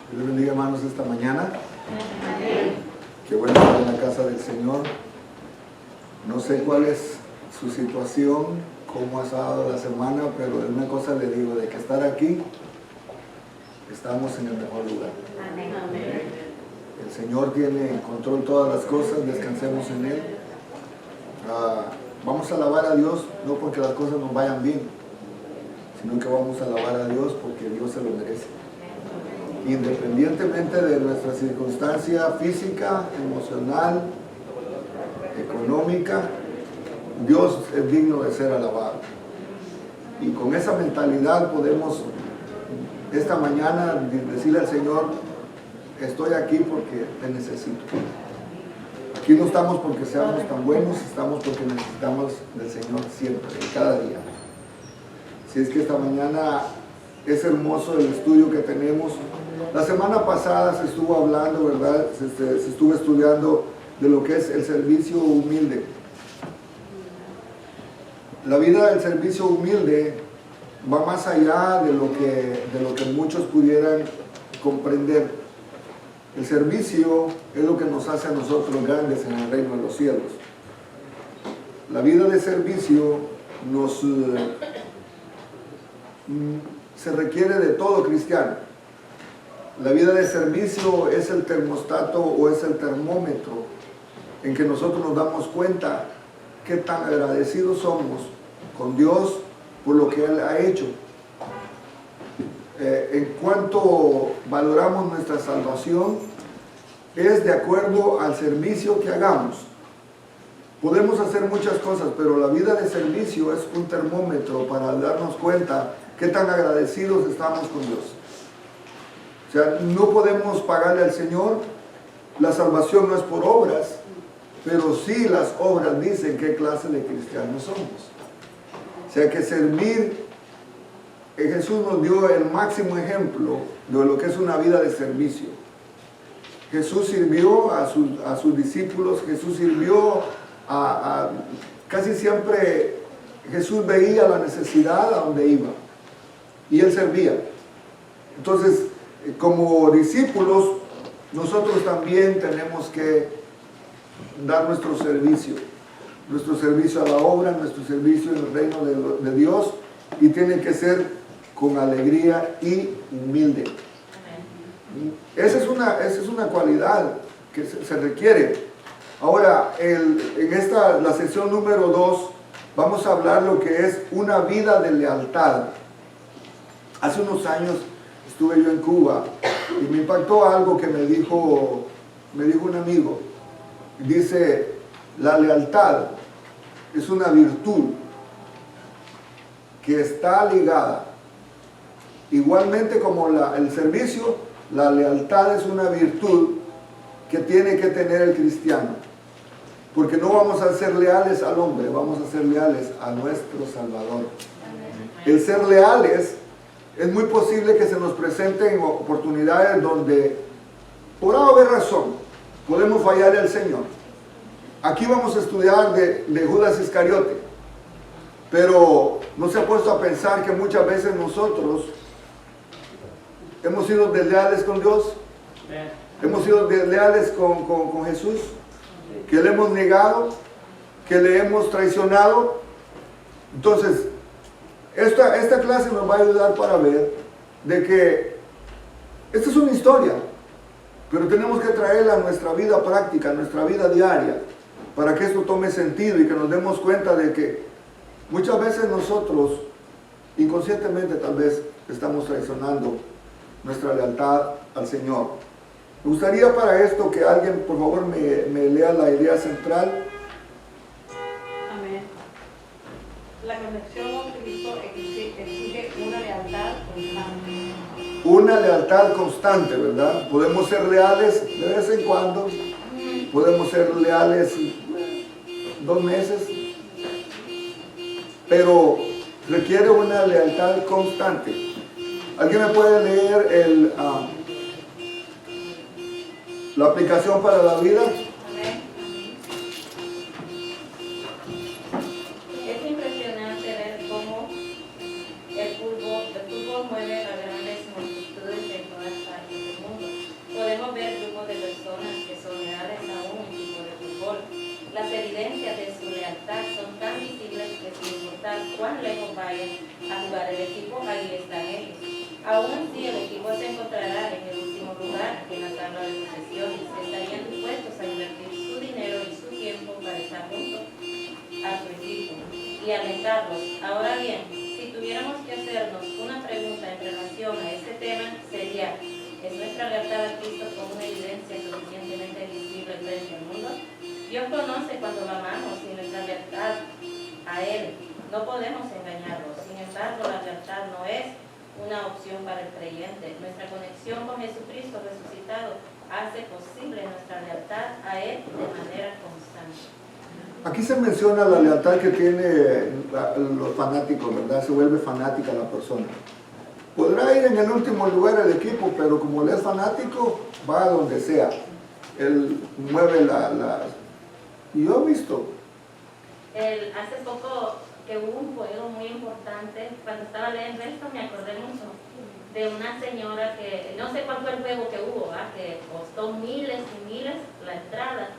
Dios les bendiga, hermanos, esta mañana. Qué bueno estar en la casa del Señor. No sé cuál es su situación, cómo ha estado la semana, pero una cosa le digo, de que estar aquí, estamos en el mejor lugar. El Señor tiene en control todas las cosas, descansemos en Él. Vamos a alabar a Dios, no porque las cosas nos vayan bien, sino que vamos a alabar a Dios porque Dios se lo merece. Independientemente de nuestra circunstancia física, emocional, económica, Dios es digno de ser alabado. Y con esa mentalidad podemos esta mañana decirle al Señor, estoy aquí porque te necesito. Aquí no estamos porque seamos tan buenos, estamos porque necesitamos del Señor siempre, cada día. Si es que esta mañana es hermoso el estudio que tenemos. La semana pasada se estuvo hablando, ¿verdad? Se estuvo estudiando de lo que es el servicio humilde. La vida del servicio humilde va más allá de lo que muchos pudieran comprender. El servicio es lo que nos hace a nosotros grandes en el reino de los cielos. La vida de servicio se requiere de todo cristiano. La vida de servicio es el termostato o es el termómetro en que nosotros nos damos cuenta qué tan agradecidos somos con Dios por lo que Él ha hecho. En cuanto valoramos nuestra salvación, es de acuerdo al servicio que hagamos. Podemos hacer muchas cosas, pero la vida de servicio es un termómetro para darnos cuenta qué tan agradecidos estamos con Dios. O sea, no podemos pagarle al Señor. La salvación no es por obras, pero sí las obras dicen qué clase de cristianos somos. O sea que servir, Jesús nos dio el máximo ejemplo de lo que es una vida de servicio. Jesús sirvió a sus discípulos, Jesús sirvió casi siempre Jesús veía la necesidad a donde iba y Él servía. Entonces, como discípulos, nosotros también tenemos que dar nuestro servicio a la obra, nuestro servicio en el reino de Dios, y tiene que ser con alegría y humilde. Esa es una cualidad que se requiere. Ahora, la sección número 2, vamos a hablar lo que es una vida de lealtad. Hace unos años estuve yo en Cuba y me impactó algo que me dijo un amigo. Dice, la lealtad es una virtud que está ligada, igualmente como el servicio, la lealtad es una virtud que tiene que tener el cristiano. Porque no vamos a ser leales al hombre, vamos a ser leales a nuestro Salvador. El ser leales, es muy posible que se nos presenten oportunidades donde, por haber razón, podemos fallar al Señor. Aquí vamos a estudiar de Judas Iscariote, pero no se ha puesto a pensar que muchas veces nosotros hemos sido desleales con Dios, hemos sido desleales con Jesús, que le hemos negado, que le hemos traicionado. Entonces, esta clase nos va a ayudar para ver de que esta es una historia, pero tenemos que traerla a nuestra vida práctica, a nuestra vida diaria, para que esto tome sentido y que nos demos cuenta de que muchas veces nosotros, inconscientemente tal vez, estamos traicionando nuestra lealtad al Señor. Me gustaría para esto que alguien, por favor, me lea la idea central. Amén. La conexión con Cristo exige una lealtad constante. Una lealtad constante, ¿verdad? Podemos ser leales de vez en cuando, podemos ser leales 2 meses, pero requiere una lealtad constante. ¿Alguien me puede leer la aplicación para la vida? Amén. Es impresionante ver cómo el fútbol mueve a grandes multitudes de todas partes del mundo. equipo, allí están ellos. Aún así, el equipo se encontrará en el último lugar en la tabla de posesiones. Estarían dispuestos a invertir su dinero y su tiempo para estar junto a su equipo y alentarlos. Ahora bien, si tuviéramos que hacernos una pregunta en relación a este tema, sería: ¿es nuestra lealtad a Cristo como una evidencia suficientemente visible frente al mundo? Dios conoce cuando lo amamos y nuestra lealtad a Él. No podemos engañarlo. Sin embargo, la lealtad no es una opción para el creyente. Nuestra conexión con Jesucristo resucitado hace posible nuestra lealtad a Él de manera constante. Aquí se menciona la lealtad que tiene los fanáticos, ¿verdad? Se vuelve fanática la persona. Podrá ir en el último lugar el equipo, pero como él es fanático, va a donde sea. Él mueve Y yo he visto. Hace poco que hubo un juego muy importante, cuando estaba leyendo esto me acordé mucho de una señora que, no sé cuál fue el juego que hubo, ¿verdad? Que costó miles y miles la entrada.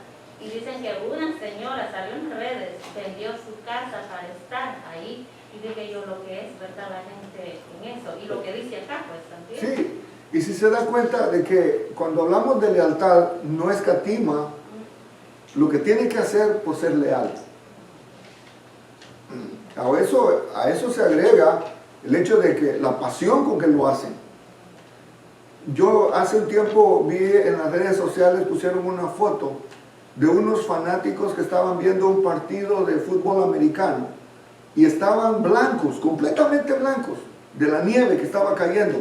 Y dicen que una señora salió en redes, vendió su casa para estar ahí. Y dije yo lo que es, ¿verdad? La gente en eso. Y lo que dice acá, pues también. Sí, y si se da cuenta de que cuando hablamos de lealtad, no escatima lo que tiene que hacer por ser leal. A eso se agrega el hecho de que la pasión con que lo hacen. Yo hace un tiempo vi en las redes sociales, pusieron una foto de unos fanáticos que estaban viendo un partido de fútbol americano y estaban blancos, completamente blancos, de la nieve que estaba cayendo.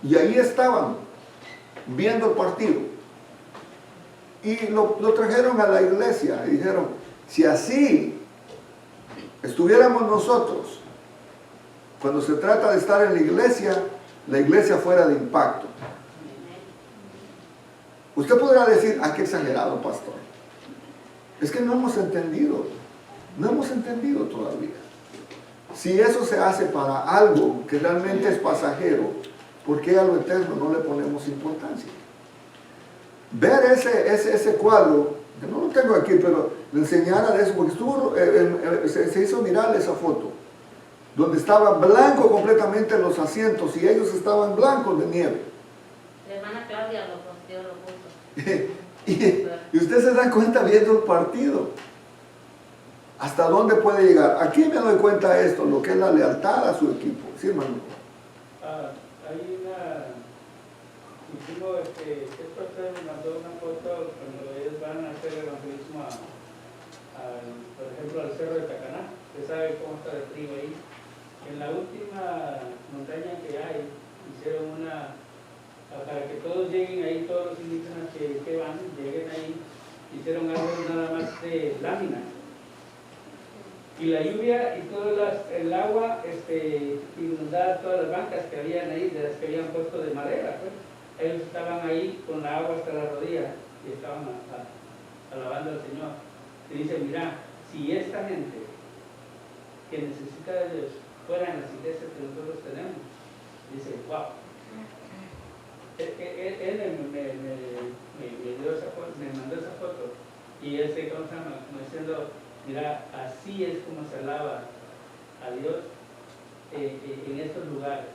Y ahí estaban, viendo el partido. Y lo trajeron a la iglesia y dijeron: si así estuviéramos nosotros, cuando se trata de estar en la iglesia fuera de impacto. Usted podrá decir: ¡ah, qué exagerado, pastor! Es que no hemos entendido todavía. Si eso se hace para algo que realmente es pasajero, ¿por qué a lo eterno no le ponemos importancia? Ver ese cuadro, que no lo tengo aquí, pero le enseñara de eso, porque se hizo viral esa foto, donde estaba blanco completamente los asientos y ellos estaban blancos de nieve. La hermana Claudia lo posteó, lo puso. y usted se da cuenta viendo el partido hasta dónde puede llegar. Aquí me doy cuenta de esto, lo que es la lealtad a su equipo. Sí, hermano. Hay el pastor me mandó una foto cuando ellos van a hacer el evangelismo por ejemplo, al cerro de Tacaná. Usted sabe cómo está el frío ahí. En la última montaña que hay, hicieron para que todos lleguen ahí, todos los indígenas que van, lleguen ahí, hicieron algo nada más de lámina. Y la lluvia y todo el agua inundaba todas las bancas que habían ahí, de las que habían puesto de madera. Pues. Ellos estaban ahí con la agua hasta la rodilla y estaban alabando al Señor. Y dice: mira, si esta gente que necesita de Dios fuera en las iglesias que nosotros tenemos, dice: wow. Él me dio esa foto, me mandó esa foto, y él se como diciendo: mira, así es como se alaba a Dios en estos lugares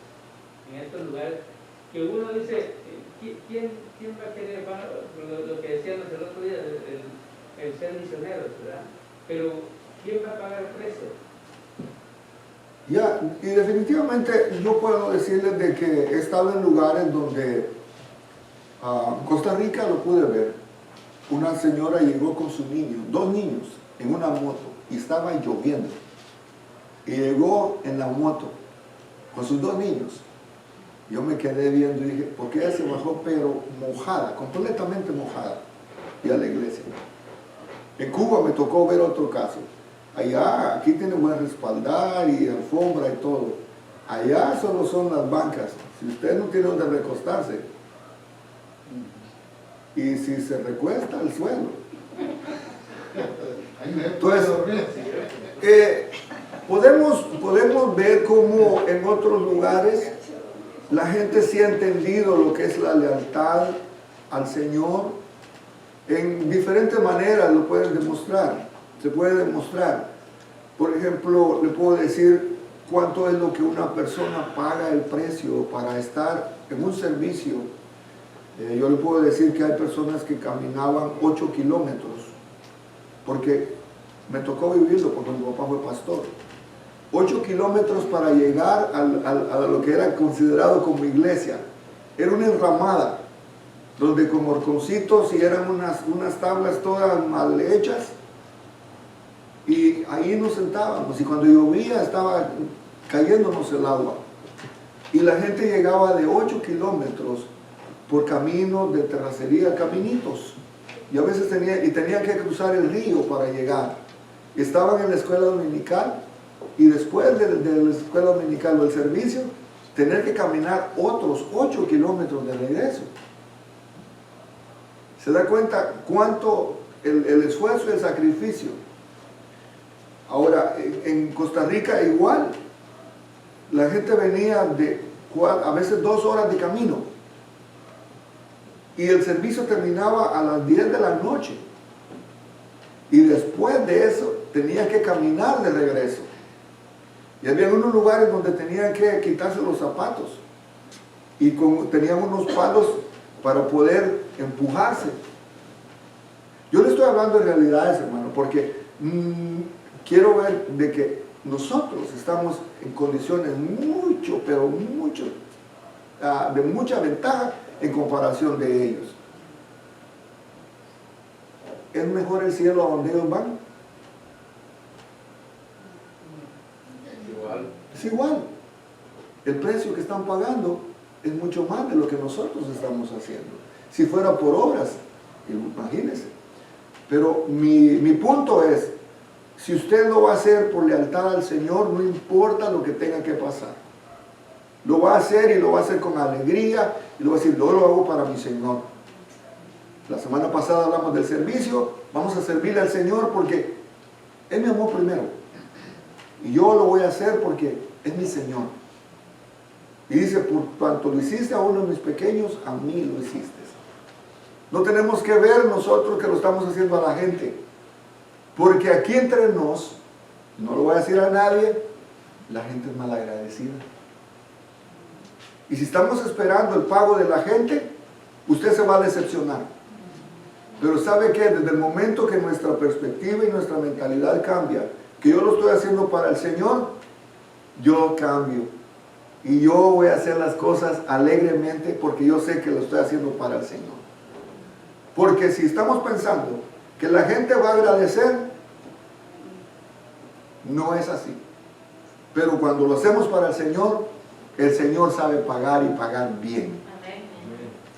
que uno dice: ¿quién va a querer? Lo que decíamos el otro día, el ser misioneros, ¿verdad? Pero ¿quién va a pagar el precio? Ya, y definitivamente yo puedo decirles de que he estado en lugares donde Costa Rica lo pude ver. Una señora llegó con su niño, 2 niños, en una moto, y estaba lloviendo. Y llegó en la moto con sus 2 niños. Yo me quedé viendo y dije: ¿por qué ella se bajó pero mojada, completamente mojada? Y a la iglesia. En Cuba me tocó ver otro caso. Allá, aquí tiene buen respaldar y alfombra y todo. Allá solo son las bancas. Si usted no tiene donde recostarse, y si se recuesta al suelo. Entonces, podemos ver cómo en otros lugares la gente sí ha entendido lo que es la lealtad al Señor. En diferentes maneras lo pueden demostrar. Se puede demostrar. Por ejemplo, le puedo decir, cuánto es lo que una persona paga el precio para estar en un servicio. Yo le puedo decir que hay personas que caminaban 8 kilómetros, porque me tocó vivirlo porque mi papá fue pastor. 8 kilómetros para llegar a lo que era considerado como iglesia. Era una enramada, donde con horconcitos y eran unas tablas todas mal hechas, y ahí nos sentábamos, y cuando llovía estaba cayéndonos el agua, y la gente llegaba de 8 kilómetros por caminos de terracería, caminitos, y a veces tenían que cruzar el río para llegar. Estaban en la escuela dominical, y después de la escuela dominical o el servicio, tener que caminar otros 8 kilómetros de regreso. ¿Se da cuenta cuánto el esfuerzo y el sacrificio? Ahora, en Costa Rica igual, la gente venía a veces 2 horas de camino, y el servicio terminaba a las 10 de la noche, y después de eso tenía que caminar de regreso. Y había unos lugares donde tenían que quitarse los zapatos, y tenían unos palos para poder empujarse. Yo le estoy hablando de realidades, hermano, porque quiero ver de que nosotros estamos en condiciones pero mucho, de mucha ventaja en comparación de ellos. ¿Es mejor el cielo a donde ellos van? Es igual. El precio que están pagando es mucho más de lo que nosotros estamos haciendo. Si fuera por obras, imagínense. Pero mi punto es, si usted lo va a hacer por lealtad al Señor, no importa lo que tenga que pasar. Lo va a hacer, y lo va a hacer con alegría, y lo va a decir, yo lo hago para mi Señor. La semana pasada hablamos del servicio. Vamos a servirle al Señor porque Él me amó primero, y yo lo voy a hacer porque es mi Señor. Y dice, por cuanto lo hiciste a uno de mis pequeños, a mí lo hiciste. No tenemos que ver nosotros que lo estamos haciendo a la gente, porque aquí entre nos, no lo voy a decir a nadie, la gente es malagradecida. Y si estamos esperando el pago de la gente, usted se va a decepcionar. Pero ¿sabe qué? Desde el momento que nuestra perspectiva y nuestra mentalidad cambia, que yo lo estoy haciendo para el Señor, yo cambio. Y yo voy a hacer las cosas alegremente porque yo sé que lo estoy haciendo para el Señor. Porque si estamos pensando que la gente va a agradecer, no es así. Pero cuando lo hacemos para el Señor sabe pagar, y pagar bien.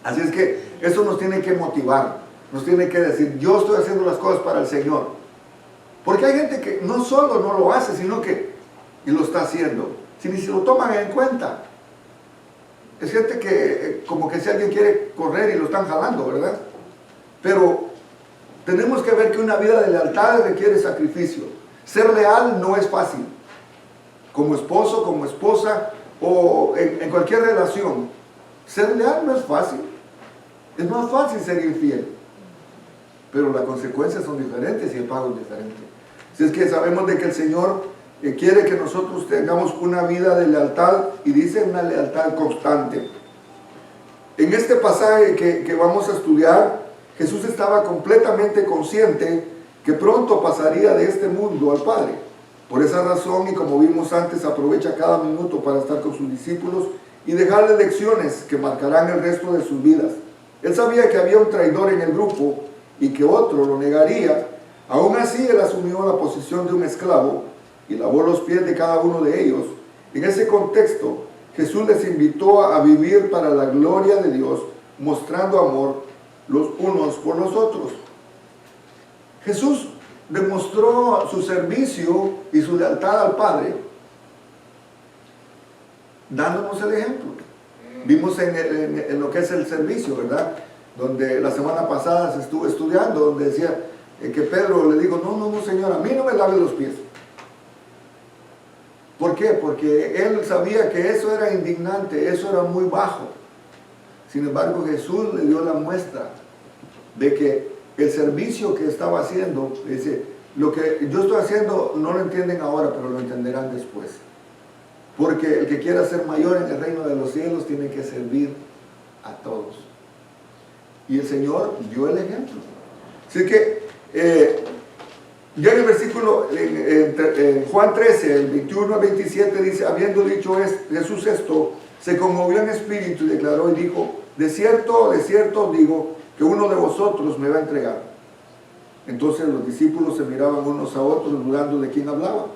Así es que eso nos tiene que motivar, nos tiene que decir, yo estoy haciendo las cosas para el Señor. Porque hay gente que no solo no lo hace, sino que y lo está haciendo, si ni se lo toman en cuenta. Es gente que como que si alguien quiere correr y lo están jalando, ¿verdad? Pero tenemos que ver que una vida de lealtad requiere sacrificio. Ser leal no es fácil. Como esposo, como esposa, o en cualquier relación, ser leal no es fácil. Es más fácil ser infiel, pero las consecuencias son diferentes y el pago es diferente. Así es que sabemos de que el Señor quiere que nosotros tengamos una vida de lealtad, y dice una lealtad constante. En este pasaje que vamos a estudiar, Jesús estaba completamente consciente que pronto pasaría de este mundo al Padre. Por esa razón, y como vimos antes, aprovecha cada minuto para estar con sus discípulos y dejarles lecciones que marcarán el resto de sus vidas. Él sabía que había un traidor en el grupo y que otro lo negaría. Aún así, él asumió la posición de un esclavo y lavó los pies de cada uno de ellos. En ese contexto, Jesús les invitó a vivir para la gloria de Dios, mostrando amor los unos por los otros. Jesús demostró su servicio y su lealtad al Padre dándonos el ejemplo. Vimos en lo que es el servicio, ¿verdad? Donde la semana pasada se estuvo estudiando, donde decía que Pedro le dijo, no, Señor, a mí no me lave los pies. ¿Por qué? Porque él sabía que eso era indignante, eso era muy bajo. Sin embargo, Jesús le dio la muestra de que el servicio que estaba haciendo, dice, lo que yo estoy haciendo no lo entienden ahora, pero lo entenderán después. porque el que quiera ser mayor en el reino de los cielos tiene que servir a todos. Y el Señor dio el ejemplo. Así que ya en el versículo, en Juan 13, el 21 al 27 dice, habiendo dicho Jesús esto, se conmovió en espíritu y declaró y dijo, de cierto os digo, que uno de vosotros me va a entregar. Entonces los discípulos se miraban unos a otros dudando de quién hablaba.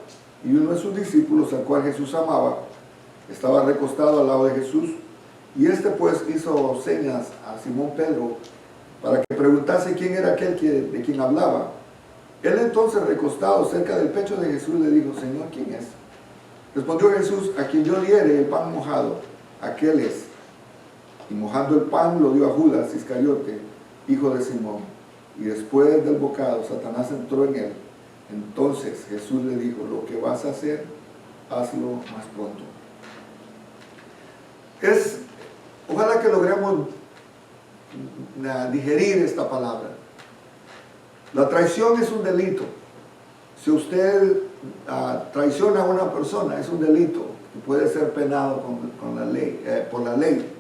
Y uno de sus discípulos, al cual Jesús amaba, estaba recostado al lado de Jesús. Y este pues hizo señas a Simón Pedro para que preguntase quién era aquel de quien hablaba. Él entonces, recostado cerca del pecho de Jesús, le dijo, Señor, ¿quién es? Respondió Jesús, a quien yo diere el pan mojado, aquel es. Y mojando el pan lo dio a Judas Iscariote, hijo de Simón. Y después del bocado, Satanás entró en él. Entonces Jesús le dijo, lo que vas a hacer, hazlo más pronto. Ojalá que logremos digerir esta palabra. La traición es un delito. Si usted traiciona a una persona, es un delito que puede ser penado por la ley.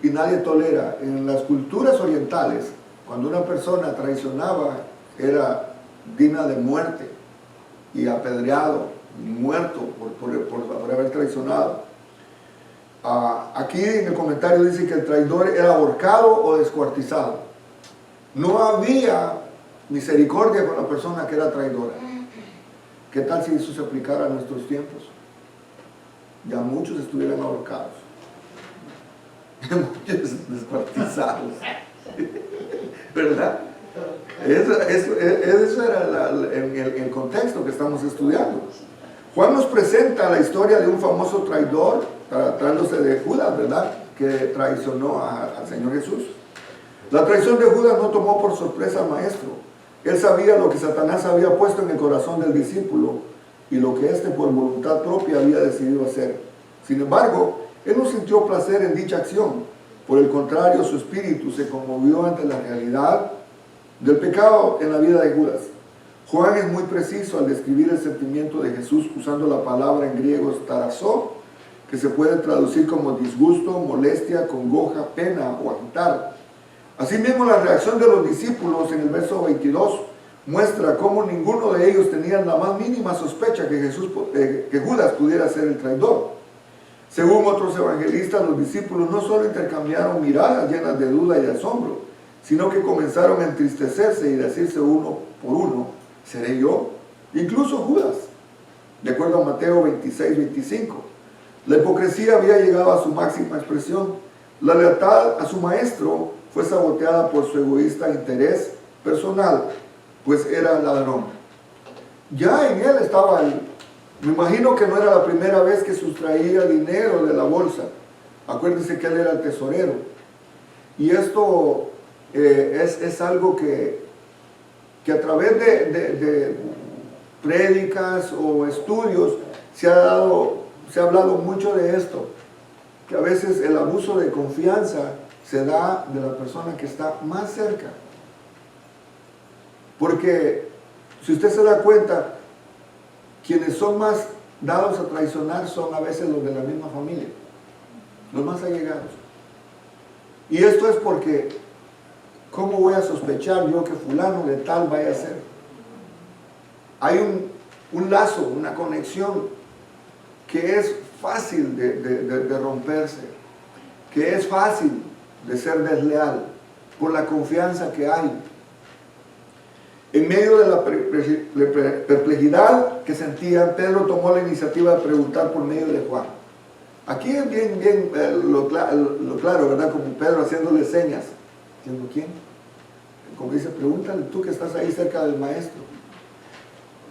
Y nadie tolera. En las culturas orientales, cuando una persona traicionaba, era digna de muerte y apedreado, y muerto por haber traicionado. Aquí en el comentario dice que el traidor era ahorcado o descuartizado. No había misericordia con la persona que era traidora. ¿Qué tal si eso se aplicara a nuestros tiempos? Ya muchos estuvieran ahorcados, muchos descuartizados, ¿verdad? Eso era el contexto que estamos estudiando. Juan nos presenta la historia de un famoso traidor, tratándose de Judas, ¿verdad?, que traicionó al Señor Jesús. La traición de Judas no tomó por sorpresa al maestro. Él sabía lo que Satanás había puesto en el corazón del discípulo y lo que éste por voluntad propia había decidido hacer. Sin embargo, él no sintió placer en dicha acción. Por el contrario, su espíritu se conmovió ante la realidad del pecado en la vida de Judas. Juan es muy preciso al describir el sentimiento de Jesús usando la palabra en griego starazó, que se puede traducir como disgusto, molestia, congoja, pena o agitar. Asimismo, la reacción de los discípulos en el verso 22 muestra cómo ninguno de ellos tenía la más mínima sospecha que Judas pudiera ser el traidor. Según otros evangelistas, los discípulos no solo intercambiaron miradas llenas de duda y de asombro, sino que comenzaron a entristecerse y decirse uno por uno, ¿seré yo? Incluso Judas, de acuerdo a Mateo 26-25. La hipocresía había llegado a su máxima expresión. La lealtad a su maestro fue saboteada por su egoísta interés personal, pues era ladrón. Ya en él estaba me imagino que no era la primera vez que sustraía dinero de la bolsa. Acuérdense que él era el tesorero. Y esto es algo que a través de prédicas o estudios se ha hablado mucho de esto, que a veces el abuso de confianza se da de la persona que está más cerca. Porque si usted se da cuenta, quienes son más dados a traicionar son a veces los de la misma familia, los más allegados. Y esto es porque, ¿cómo voy a sospechar yo que fulano de tal vaya a ser? Hay un lazo, una conexión que es fácil de romperse, que es fácil de ser desleal por la confianza que hay. En medio de la perplejidad que sentía, Pedro tomó la iniciativa de preguntar por medio de Juan. Aquí es bien lo claro, ¿verdad? Como Pedro haciéndole señas. ¿Diciendo quién? Como dice, pregúntale tú que estás ahí cerca del maestro.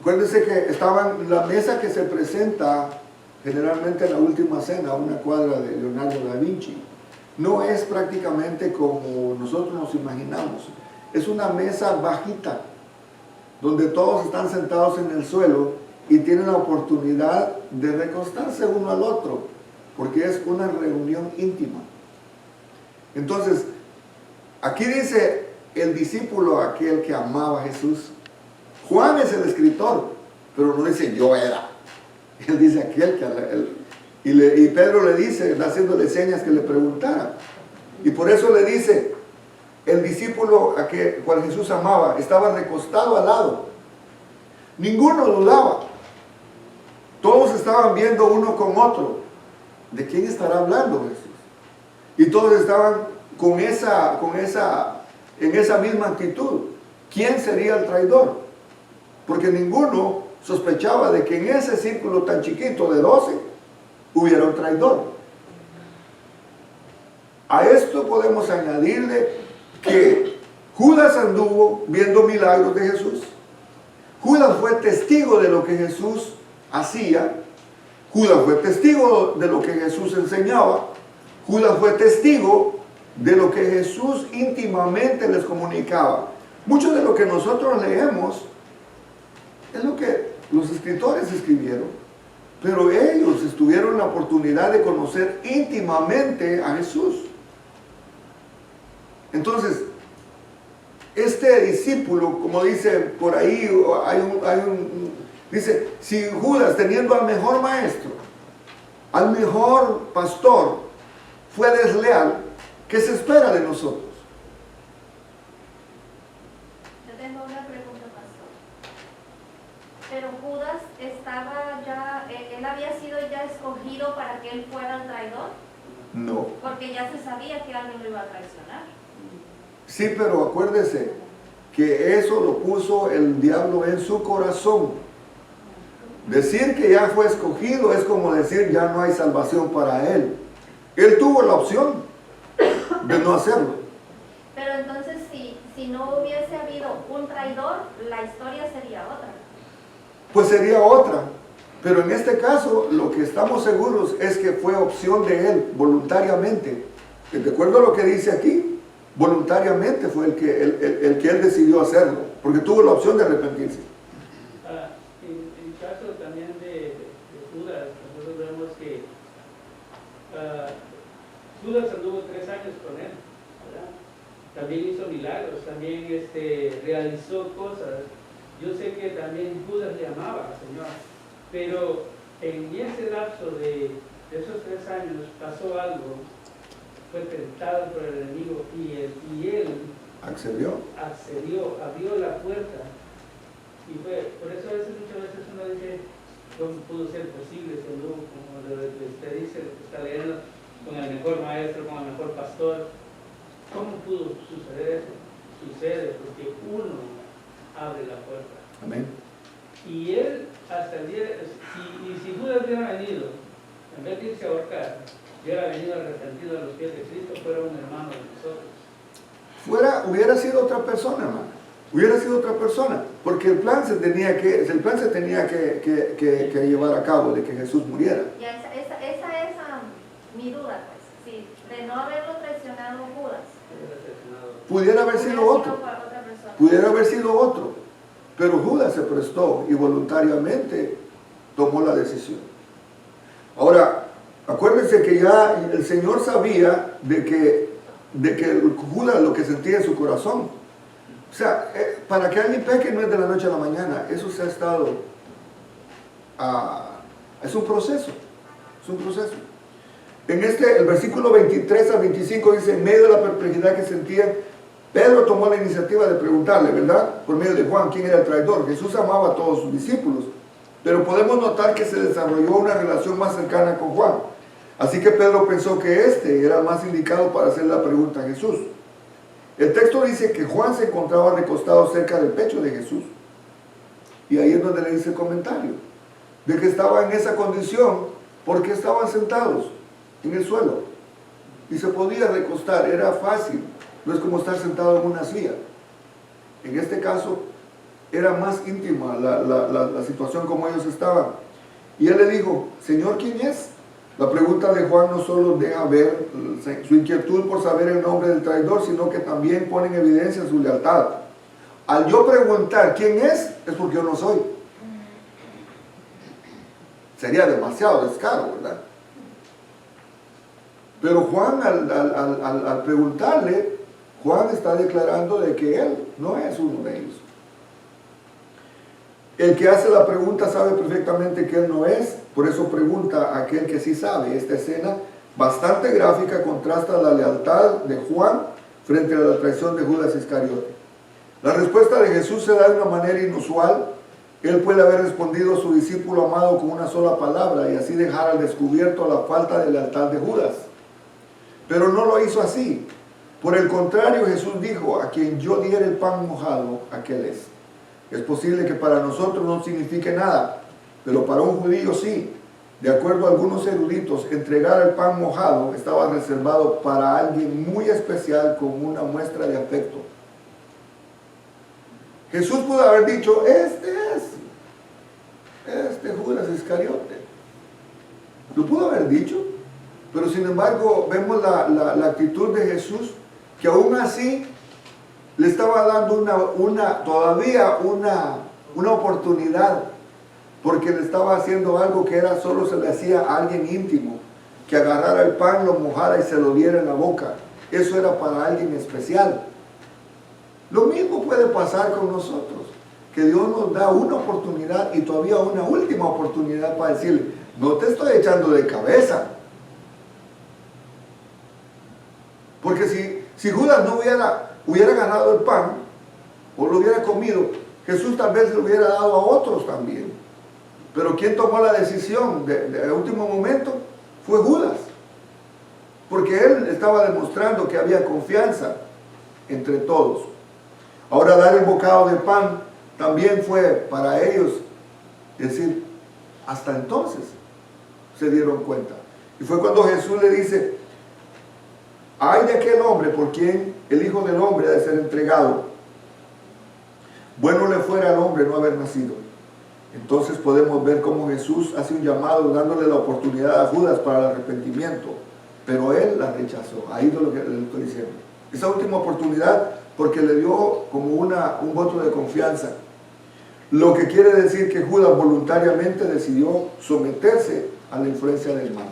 Acuérdense que estaban la mesa que se presenta generalmente en la última cena, una cuadra de Leonardo da Vinci. No es prácticamente como nosotros nos imaginamos. Es una mesa bajita, donde todos están sentados en el suelo y tienen la oportunidad de recostarse uno al otro, porque es una reunión íntima. Entonces, aquí dice el discípulo, aquel que amaba a Jesús. Juan es el escritor, pero no dice yo era. Él dice aquel que y Pedro le dice, haciéndole señas que le preguntara. Y por eso le dice, el discípulo a cual Jesús amaba estaba recostado al lado. Ninguno dudaba. Todos estaban viendo uno con otro. ¿De quién estará hablando Jesús? Y todos estaban en esa misma actitud. ¿Quién sería el traidor? Porque ninguno sospechaba de que en ese círculo tan chiquito de 12 hubiera un traidor. A esto podemos añadirle que Judas anduvo viendo milagros de Jesús. Judas fue testigo de lo que Jesús hacía. Judas fue testigo de lo que Jesús enseñaba. Judas fue testigo de lo que Jesús íntimamente les comunicaba. Mucho de lo que nosotros leemos es lo que los escritores escribieron, pero ellos tuvieron la oportunidad de conocer íntimamente a Jesús. Entonces, este discípulo, como dice por ahí, dice, si Judas, teniendo al mejor maestro, al mejor pastor, fue desleal, ¿qué se espera de nosotros? Yo tengo una pregunta, pastor. Pero Judas estaba ya, él había sido ya escogido para que él fuera el traidor. No. Porque ya se sabía que alguien lo iba a traicionar. Sí, pero acuérdese que eso lo puso el diablo en su corazón. Decir que ya fue escogido es como decir ya no hay salvación para él. Él tuvo la opción de no hacerlo. Pero entonces si no hubiese habido un traidor, la historia sería otra. Pues sería otra. Pero en este caso, lo que estamos seguros es que fue opción de él, voluntariamente. De acuerdo a lo que dice aquí, voluntariamente fue el que él decidió hacerlo, porque tuvo la opción de arrepentirse. En caso también de Judas, nosotros vemos que Judas anduvo 3 años con él, ¿verdad? También hizo milagros, también realizó cosas. Yo sé que también Judas le amaba al Señor, pero en ese lapso de esos 3 años pasó algo. Fue tentado por el enemigo y él accedió, abrió la puerta. Y por eso muchas veces uno dice, ¿cómo pudo ser posible ese anduvo, como usted dice, está leyendo, con el mejor maestro, con el mejor pastor? ¿Cómo pudo suceder eso? Sucede porque uno abre la puerta. Amén. Y él, hasta el día, si Judas hubiera venido, en vez de irse a ahorcar, hubiera venido arrepentido a los pies de Cristo, fuera un hermano de nosotros. Hubiera sido otra persona, hermano. Hubiera sido otra persona. Porque el plan se tenía que llevar a cabo de que Jesús muriera. Ya esa es mi duda, pues. Si de no haberlo traicionado Judas, Pudiera haber sido otro. Pudiera haber sido otro. Pero Judas se prestó y voluntariamente tomó la decisión. Ahora, acuérdense que ya el Señor sabía de que Judas lo que sentía en su corazón. O sea, para que alguien peque no es de la noche a la mañana. Eso se ha estado... es un proceso. Es un proceso. En el versículo 23 al 25 dice, en medio de la perplejidad que sentían, Pedro tomó la iniciativa de preguntarle, ¿verdad? Por medio de Juan, ¿quién era el traidor? Jesús amaba a todos sus discípulos. Pero podemos notar que se desarrolló una relación más cercana con Juan. Así que Pedro pensó que este era el más indicado para hacer la pregunta a Jesús. El texto dice que Juan se encontraba recostado cerca del pecho de Jesús. Y ahí es donde le dice el comentario, de que estaba en esa condición porque estaban sentados en el suelo. Y se podía recostar, era fácil. No es como estar sentado en una silla. En este caso, era más íntima la situación como ellos estaban. Y él le dijo, Señor, ¿quién es? La pregunta de Juan no solo deja ver su inquietud por saber el nombre del traidor, sino que también pone en evidencia su lealtad. Al yo preguntar quién es porque yo no soy. Sería demasiado descaro, ¿verdad? Pero Juan, al preguntarle, Juan está declarando de que él no es uno de ellos. El que hace la pregunta sabe perfectamente que él no es, por eso pregunta a aquel que sí sabe. Esta escena bastante gráfica contrasta la lealtad de Juan frente a la traición de Judas Iscariote. La respuesta de Jesús se da de una manera inusual. Él puede haber respondido a su discípulo amado con una sola palabra y así dejar al descubierto la falta de lealtad de Judas. Pero no lo hizo así. Por el contrario, Jesús dijo: a quien yo diere el pan mojado, aquel es. Es posible que para nosotros no signifique nada, pero para un judío sí. De acuerdo a algunos eruditos, entregar el pan mojado estaba reservado para alguien muy especial con una muestra de afecto. Jesús pudo haber dicho: este Judas Iscariote. Lo pudo haber dicho, pero sin embargo vemos la actitud de Jesús, que aún así le estaba dando todavía una oportunidad, porque le estaba haciendo algo que solo se le hacía a alguien íntimo, que agarrara el pan, lo mojara y se lo diera en la boca. Eso era para alguien especial. Lo mismo puede pasar con nosotros, que Dios nos da una oportunidad y todavía una última oportunidad para decirle: no te estoy echando de cabeza. Porque si Judas no hubiera agarrado el pan o lo hubiera comido, Jesús tal vez lo hubiera dado a otros también. Pero quien tomó la decisión de último momento fue Judas, porque él estaba demostrando que había confianza entre todos. Ahora, dar el bocado de pan también fue para ellos, es decir, hasta entonces se dieron cuenta. Y fue cuando Jesús le dice: ay de aquel hombre por quien el Hijo del Hombre ha de ser entregado. Bueno le fuera al hombre no haber nacido. Entonces podemos ver cómo Jesús hace un llamado dándole la oportunidad a Judas para el arrepentimiento, pero él la rechazó. Ahí es lo que le estoy diciendo. Esa última oportunidad, porque le dio como un voto de confianza. Lo que quiere decir que Judas voluntariamente decidió someterse a la influencia del mal.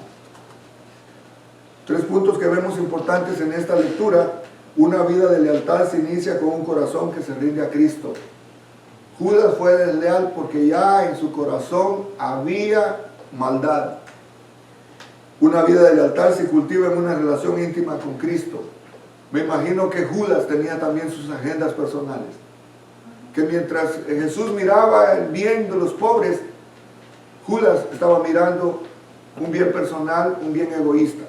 3 puntos que vemos importantes en esta lectura. Una vida de lealtad se inicia con un corazón que se rinde a Cristo. Judas fue desleal porque ya en su corazón había maldad. Una vida de lealtad se cultiva en una relación íntima con Cristo. Me imagino que Judas tenía también sus agendas personales. Que mientras Jesús miraba el bien de los pobres, Judas estaba mirando un bien personal, un bien egoísta.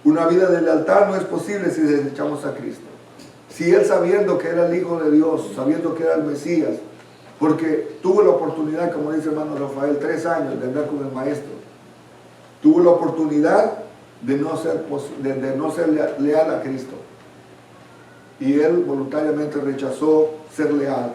Una vida de lealtad no es posible si desechamos a Cristo. Si él, sabiendo que era el Hijo de Dios, sabiendo que era el Mesías, porque tuvo la oportunidad, como dice hermano Rafael, 3 años de andar con el Maestro, tuvo la oportunidad de no ser leal a Cristo, y él voluntariamente rechazó ser leal.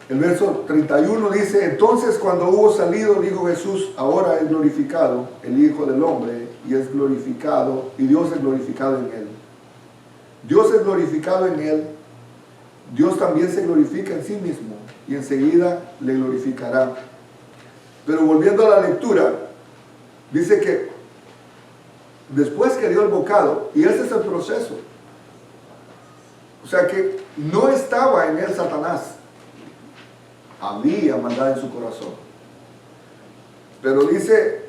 El verso 31 dice: entonces cuando hubo salido, dijo Jesús: ahora es glorificado el Hijo del Hombre, y es glorificado, y Dios es glorificado en él. Dios es glorificado en él. Dios también se glorifica en sí mismo, y enseguida le glorificará. Pero volviendo a la lectura, dice que después que dio el bocado, y ese es el proceso, o sea que no estaba en él Satanás, había maldad en su corazón, pero dice: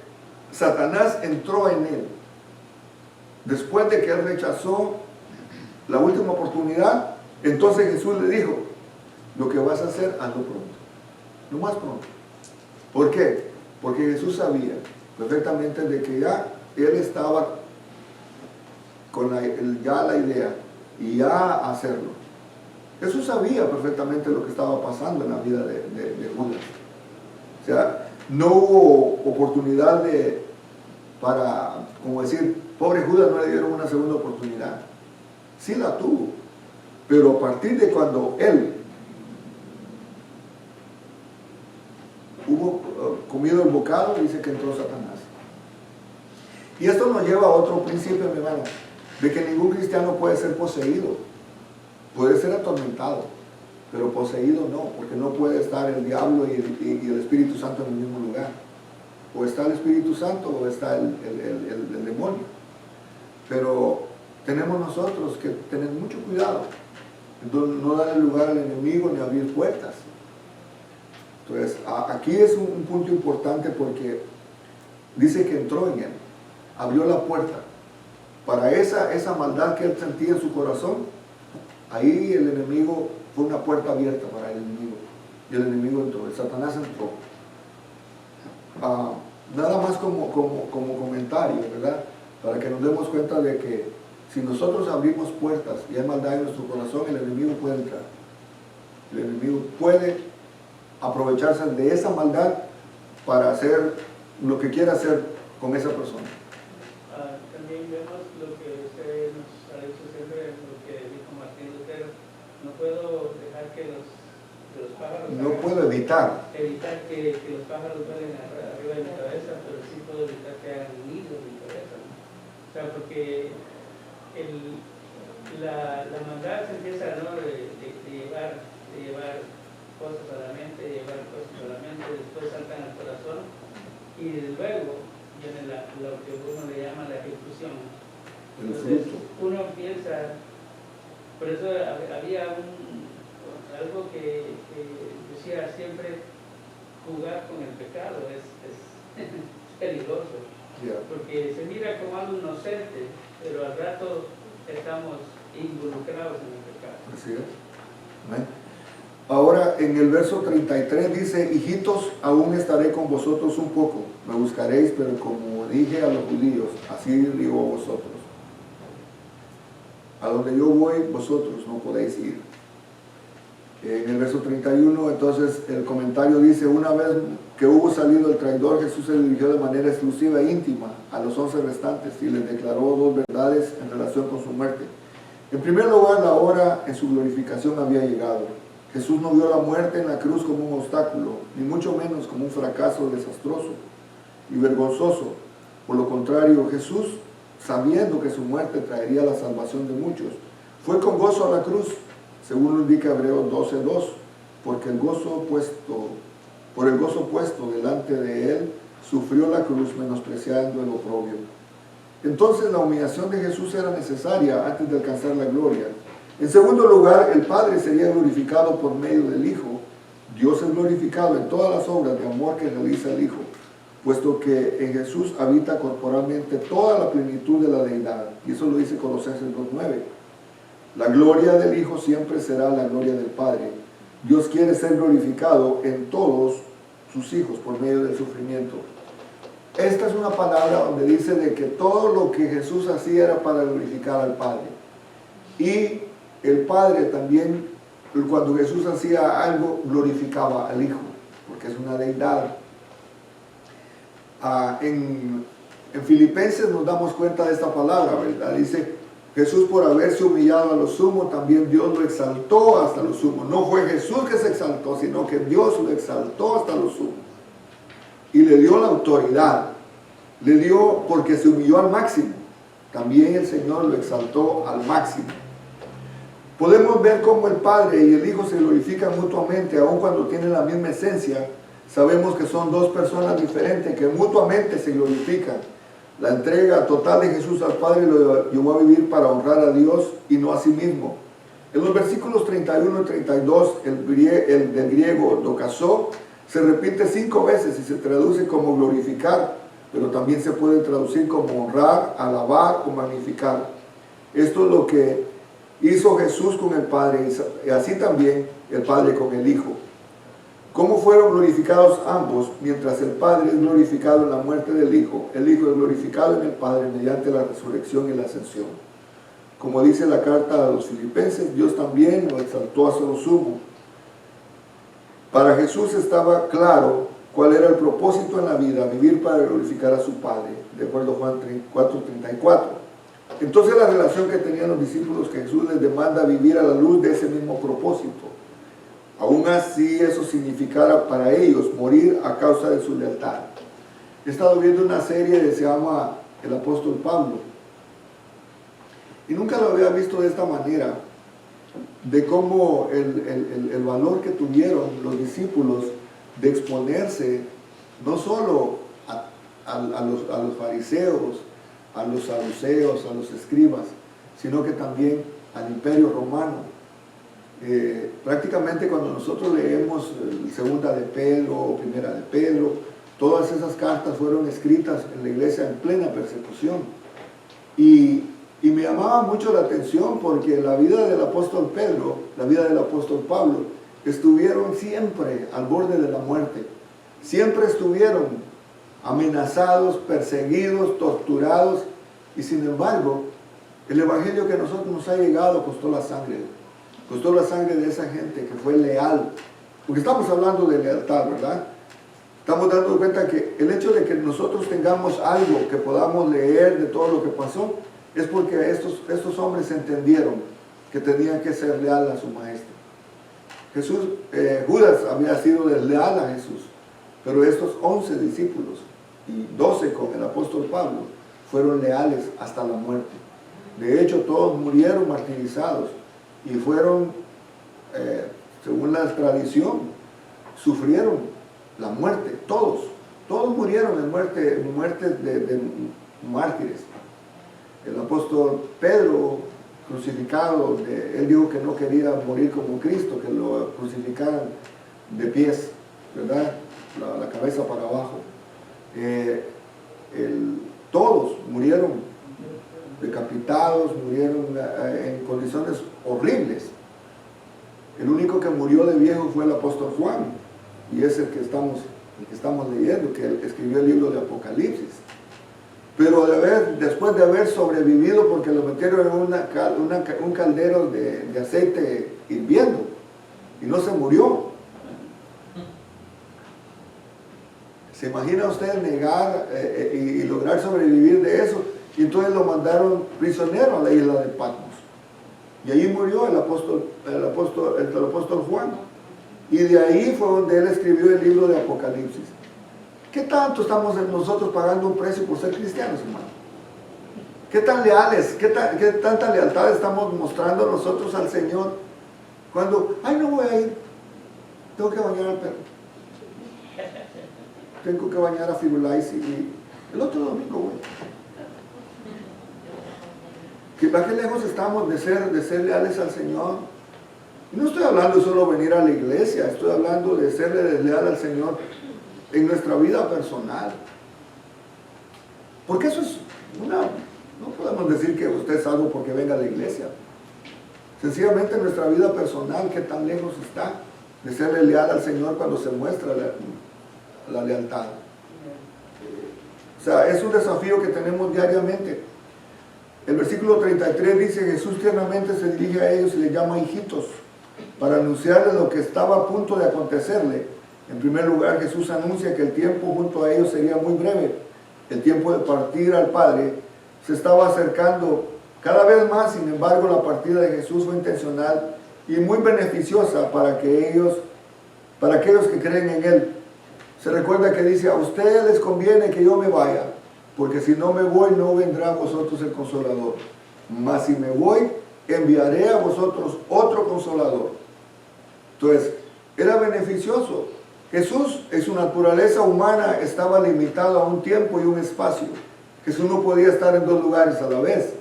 Satanás entró en él después de que él rechazó la última oportunidad. Entonces Jesús le dijo: lo que vas a hacer, hazlo pronto, lo más pronto. ¿Por qué? Porque Jesús sabía perfectamente de que ya él estaba con la idea y ya hacerlo. Jesús sabía perfectamente lo que estaba pasando en la vida de Judas. O sea, no hubo oportunidad para, como decir, pobre Judas, no le dieron una segunda oportunidad. Sí la tuvo, pero a partir de cuando él hubo comido el bocado, dice que entró Satanás. Y esto nos lleva a otro principio, mi hermano, de que ningún cristiano puede ser poseído. Puede ser atormentado, pero poseído no, porque no puede estar el diablo y el Espíritu Santo en el mismo lugar. O está el Espíritu Santo o está el demonio. Pero tenemos nosotros que tener mucho cuidado, Entonces, no darle lugar al enemigo ni abrir puertas. Entonces, aquí es un punto importante porque dice que entró en él, abrió la puerta. Para esa maldad que él sentía en su corazón, ahí el enemigo, fue una puerta abierta para el enemigo. Y el enemigo entró, el Satanás entró. Nada más como comentario, ¿verdad? Para que nos demos cuenta de que si nosotros abrimos puertas y hay maldad en nuestro corazón, el enemigo puede entrar. El enemigo puede aprovecharse de esa maldad para hacer lo que quiera hacer con esa persona. También vemos lo que usted nos ha dicho siempre, lo que dijo Martín Lutero: no puedo dejar que los pájaros... No puedo evitar que los pájaros vuelen arriba de mi cabeza, pero sí puedo evitar que hagan nido en mi cabeza, ¿no? O sea, porque la maldad se empieza, ¿no? de llevar cosas a la mente, después saltan al corazón y luego viene lo que uno le llama la ejecución. Entonces, uno piensa, por eso había algo que decía siempre: jugar con el pecado es peligroso, porque se mira como algo inocente, pero al rato estamos involucrados en el pecado. Así es. Amén. Ahora en el verso 33 dice: hijitos, aún estaré con vosotros un poco, me buscaréis, pero como dije a los judíos, así digo a vosotros. A donde yo voy, vosotros no podéis ir. En el verso 31, entonces el comentario dice: una vez que hubo salido el traidor, Jesús se dirigió de manera exclusiva e íntima a los 11 restantes y les declaró dos verdades en relación con su muerte. En primer lugar, la hora en su glorificación había llegado. Jesús no vio la muerte en la cruz como un obstáculo, ni mucho menos como un fracaso desastroso y vergonzoso. Por lo contrario, Jesús, sabiendo que su muerte traería la salvación de muchos, fue con gozo a la cruz, según lo indica Hebreos 12:2, por el gozo puesto delante de él, sufrió la cruz, menospreciando el oprobio. Entonces la humillación de Jesús era necesaria antes de alcanzar la gloria. En segundo lugar, el Padre sería glorificado por medio del Hijo. Dios es glorificado en todas las obras de amor que realiza el Hijo, puesto que en Jesús habita corporalmente toda la plenitud de la deidad. Y eso lo dice Colosenses 2:9. La gloria del Hijo siempre será la gloria del Padre. Dios quiere ser glorificado en todos sus hijos por medio del sufrimiento. Esta es una palabra donde dice de que todo lo que Jesús hacía era para glorificar al Padre. Y el Padre también, cuando Jesús hacía algo, glorificaba al Hijo, porque es una deidad. En Filipenses nos damos cuenta de esta palabra, ¿verdad? Dice: Jesús, por haberse humillado a lo sumo, también Dios lo exaltó hasta lo sumo. No fue Jesús que se exaltó, sino que Dios lo exaltó hasta lo sumo. Y le dio la autoridad. Le dio porque se humilló al máximo. También el Señor lo exaltó al máximo. Podemos ver cómo el Padre y el Hijo se glorifican mutuamente, aun cuando tienen la misma esencia. Sabemos que son dos personas diferentes que mutuamente se glorifican. La entrega total de Jesús al Padre lo llevó a vivir para honrar a Dios y no a sí mismo. En los versículos 31 y 32, el del griego dokasó se repite 5 veces y se traduce como glorificar, pero también se puede traducir como honrar, alabar o magnificar. Esto es lo que hizo Jesús con el Padre y así también el Padre con el Hijo. ¿Cómo fueron glorificados ambos? Mientras el Padre es glorificado en la muerte del Hijo, el Hijo es glorificado en el Padre mediante la resurrección y la ascensión. Como dice la carta a los Filipenses, Dios también lo exaltó hasta lo sumo. Para Jesús estaba claro cuál era el propósito en la vida: vivir para glorificar a su Padre, de acuerdo a Juan 4:34. Entonces la relación que tenían los discípulos, que Jesús les demanda vivir a la luz de ese mismo propósito. Aún así eso significara para ellos morir a causa de su lealtad. He estado viendo una serie que se llama El Apóstol Pablo. Y nunca lo había visto de esta manera, de cómo el valor que tuvieron los discípulos de exponerse no solo a los fariseos, a los saduceos, a los escribas, sino que también al imperio romano. Prácticamente cuando nosotros leemos Segunda de Pedro o Primera de Pedro, todas esas cartas fueron escritas en la iglesia en plena persecución. Y me llamaba mucho la atención porque la vida del apóstol Pedro, la vida del apóstol Pablo, estuvieron siempre al borde de la muerte. Siempre estuvieron amenazados, perseguidos, torturados, y sin embargo, el evangelio que a nosotros nos ha llegado costó la sangre de esa gente que fue leal, porque estamos hablando de lealtad, ¿verdad? Estamos dando cuenta que el hecho de que nosotros tengamos algo que podamos leer de todo lo que pasó, es porque estos hombres entendieron que tenían que ser leal a su maestro. Judas había sido desleal a Jesús, pero estos 11 discípulos y 12 con el apóstol Pablo fueron leales hasta la muerte. De hecho, todos murieron martirizados y fueron, según la tradición, sufrieron la muerte, todos murieron en muerte de mártires. El apóstol Pedro, crucificado, él dijo que no quería morir como Cristo, que lo crucificaran de pies, ¿verdad? La cabeza para abajo. Todos murieron decapitados, murieron en condiciones horribles. El único que murió de viejo fue el apóstol Juan, y es el que estamos leyendo, que él escribió el libro de Apocalipsis. Pero después de haber sobrevivido, porque lo metieron en un caldero de aceite hirviendo, y no se murió. ¿Se imagina usted negar y lograr sobrevivir de eso? Y entonces lo mandaron prisionero a la isla de Patmos. Y allí murió el apóstol Juan. Y de ahí fue donde él escribió el libro de Apocalipsis. ¿Qué tanto estamos nosotros pagando un precio por ser cristianos, hermano? ¿Qué tan leales, qué tanta lealtad estamos mostrando nosotros al Señor? Cuando, no voy a ir, tengo que bañar al perro, tengo que bañar a Firulais y el otro domingo voy. ¿Para qué lejos estamos de ser leales al Señor? Y no estoy hablando solo de venir a la iglesia, estoy hablando de serle leal al Señor en nuestra vida personal. Porque eso es no podemos decir que usted es algo porque venga a la iglesia. Sencillamente en nuestra vida personal, ¿qué tan lejos está de serle leal al Señor cuando se muestra la lealtad? O sea, es un desafío que tenemos diariamente. El versículo 33 dice: Jesús tiernamente se dirige a ellos y les llama hijitos, para anunciarles lo que estaba a punto de acontecerle. En primer lugar, Jesús anuncia que el tiempo junto a ellos sería muy breve. El tiempo de partir al Padre se estaba acercando cada vez más. Sin embargo, la partida de Jesús fue intencional y muy beneficiosa para aquellos que creen en Él. Se recuerda que dice: a ustedes les conviene que yo me vaya, porque si no me voy, no vendrá a vosotros el Consolador. Mas si me voy, enviaré a vosotros otro Consolador. Entonces, era beneficioso. Jesús, en su naturaleza humana, estaba limitado a un tiempo y un espacio. Jesús no podía estar en dos lugares a la vez.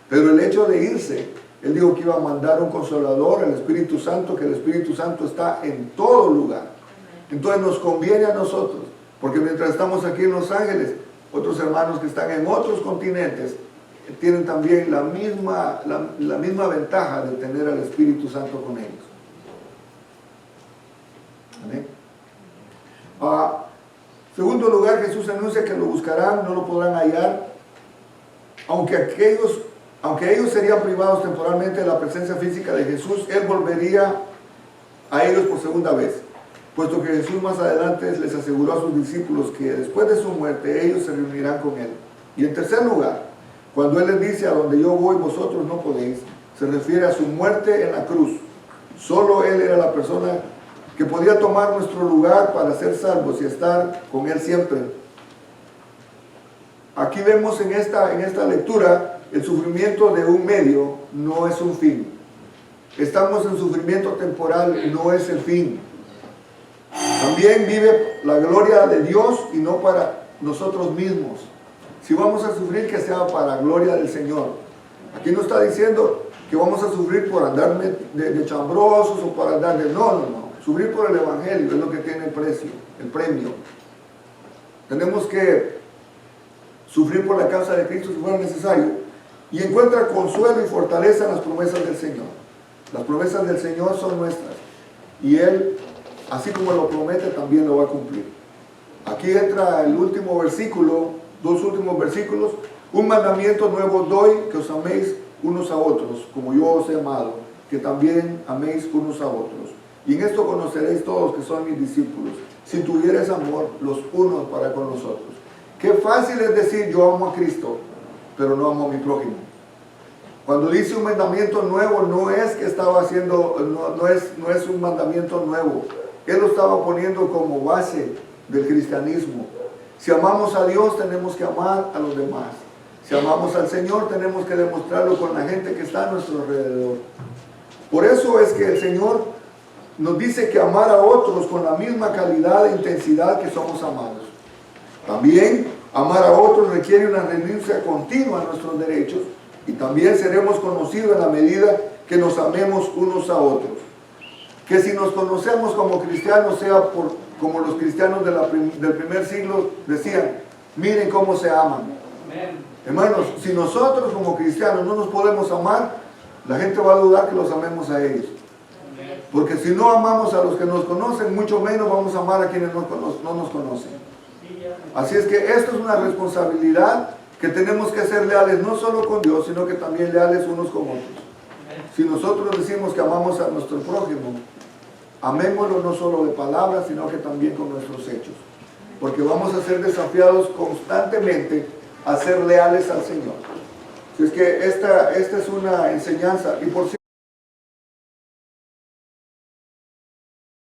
Pero el hecho de irse, Él dijo que iba a mandar un Consolador, el Espíritu Santo, que el Espíritu Santo está en todo lugar. Entonces nos conviene a nosotros, porque mientras estamos aquí en Los Ángeles, otros hermanos que están en otros continentes tienen también la misma ventaja de tener al Espíritu Santo con ellos. Amén. Segundo lugar, Jesús anuncia que lo buscarán, no lo podrán hallar, aunque ellos serían privados temporalmente de la presencia física de Jesús. Él volvería a ellos por segunda vez, puesto que Jesús más adelante les aseguró a sus discípulos que después de su muerte ellos se reunirán con Él. Y en tercer lugar, cuando Él les dice: a donde yo voy vosotros no podéis, se refiere a su muerte en la cruz. Solo Él era la persona que podía tomar nuestro lugar para ser salvos y estar con Él siempre. Aquí vemos en esta lectura: el sufrimiento de un medio no es un fin. Estamos en sufrimiento temporal, no es el fin. También vive la gloria de Dios y no para nosotros mismos. Si vamos a sufrir, que sea para la gloria del Señor. Aquí no está diciendo que vamos a sufrir por andar de chambrosos o por andar de... No. Sufrir por el Evangelio es lo que tiene el precio, el premio. Tenemos que sufrir por la causa de Cristo si fuera necesario, y encuentra consuelo y fortaleza en las promesas del Señor. Las promesas del Señor son nuestras, y Él, así como lo promete, también lo va a cumplir. Aquí entra el último versículo, dos últimos versículos. Un mandamiento nuevo doy, que os améis unos a otros, como yo os he amado, que también améis unos a otros. Y en esto conoceréis todos que son mis discípulos, si tuviereis amor los unos para con los otros. Qué fácil es decir yo amo a Cristo, pero no amo a mi prójimo. Cuando dice un mandamiento nuevo, no es que estaba haciendo, no es un mandamiento nuevo. Él lo estaba poniendo como base del cristianismo. Si amamos a Dios, tenemos que amar a los demás. Si amamos al Señor, tenemos que demostrarlo con la gente que está a nuestro alrededor. Por eso es que el Señor nos dice que amar a otros con la misma calidad e intensidad que somos amados. También amar a otros requiere una renuncia continua a nuestros derechos, y también seremos conocidos en la medida que nos amemos unos a otros. Que si nos conocemos como cristianos, sea como los cristianos del primer siglo decían, miren cómo se aman. Amén. Hermanos, si nosotros como cristianos no nos podemos amar, la gente va a dudar que los amemos a ellos. Porque si no amamos a los que nos conocen, mucho menos vamos a amar a quienes no nos conocen. Así es que esto es una responsabilidad que tenemos que ser leales no solo con Dios, sino que también leales unos con otros. Si nosotros decimos que amamos a nuestro prójimo, amémoslo no solo de palabras, sino que también con nuestros hechos. Porque vamos a ser desafiados constantemente a ser leales al Señor. Así es que esta es una enseñanza, y por